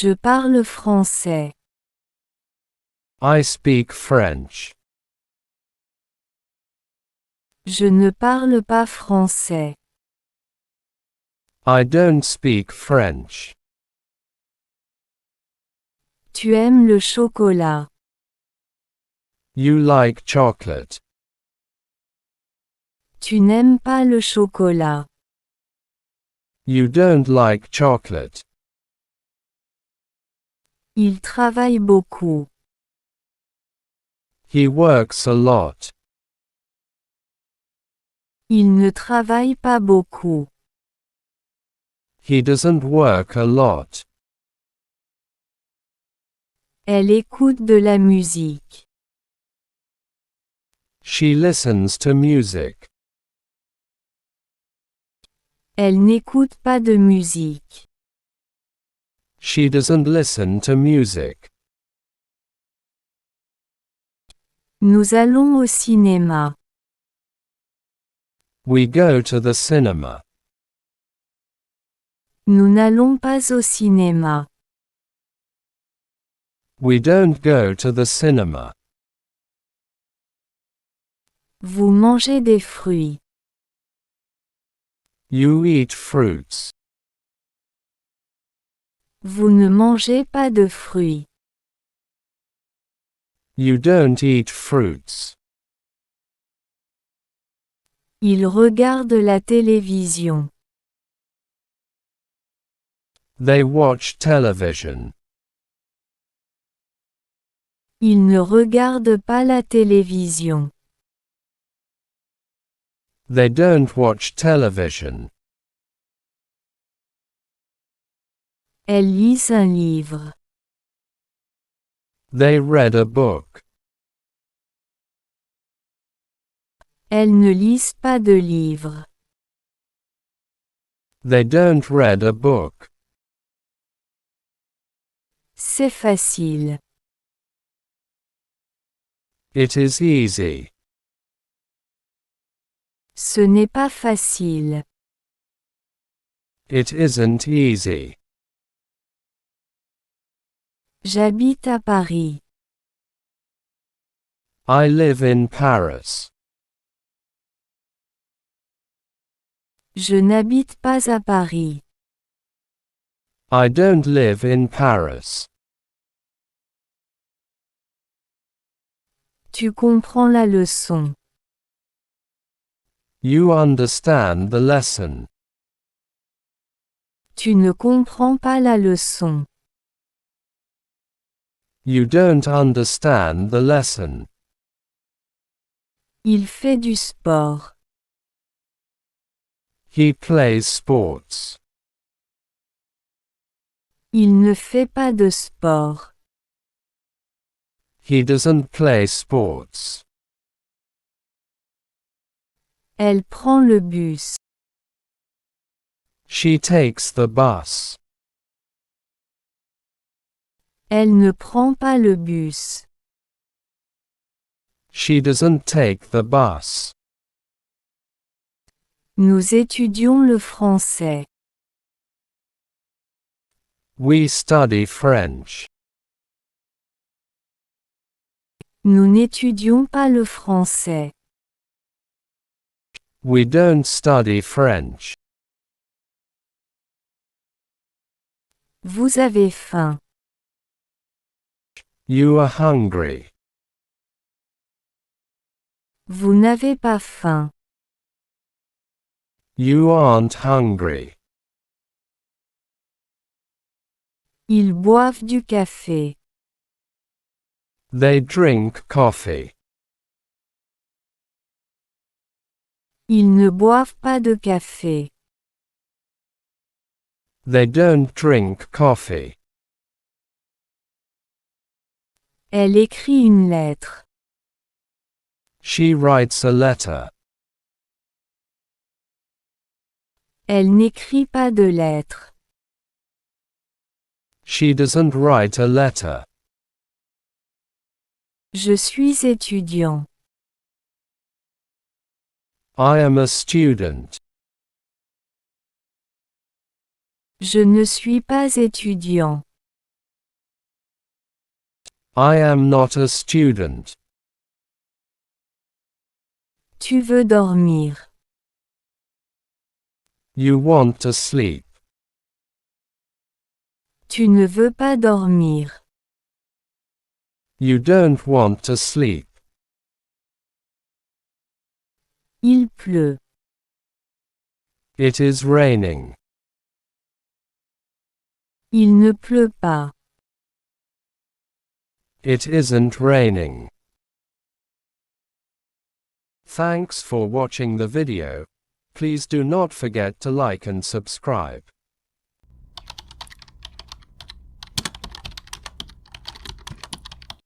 Je parle français. I speak French. Je ne parle pas français. I don't speak French. Tu aimes le chocolat. You like chocolate. Tu n'aimes pas le chocolat. You don't like chocolate. Il travaille beaucoup. He works a lot. Il ne travaille pas beaucoup. He doesn't work a lot. Elle écoute de la musique. She listens to music. Elle n'écoute pas de musique. She doesn't listen to music. Nous allons au cinéma. We go to the cinema. Nous n'allons pas au cinéma. We don't go to the cinema. Vous mangez des fruits. You eat fruits. Vous ne mangez pas de fruits. You don't eat fruits. Il regarde la télévision. They watch television. Il ne regarde pas la télévision. They don't watch television. Elles lisent un livre. They read a book. Elles ne lisent pas de livre. They don't read a book. C'est facile. It is easy. Ce n'est pas facile. It isn't easy. J'habite à Paris. I live in Paris. Je n'habite pas à Paris. I don't live in Paris. Tu comprends la leçon. You understand the lesson. Tu ne comprends pas la leçon. You don't understand the lesson. Il fait du sport. He plays sports. Il ne fait pas de sport. He doesn't play sports. Elle prend le bus. She takes the bus. Elle ne prend pas le bus. She doesn't take the bus. Nous étudions le français. We study French. Nous n'étudions pas le français. We don't study French. Vous avez faim. You are hungry. Vous n'avez pas faim. You aren't hungry. Ils boivent du café. They drink coffee. Ils ne boivent pas de café. They don't drink coffee. Elle écrit une lettre. She writes a letter. Elle n'écrit pas de lettre. She doesn't write a letter. Je suis étudiant. I am a student. Je ne suis pas étudiant. I am not a student. Tu veux dormir. You want to sleep. Tu ne veux pas dormir. You don't want to sleep. Il pleut. It is raining. Il ne pleut pas. It isn't raining. Thanks for watching the video. Please do not forget to like and subscribe.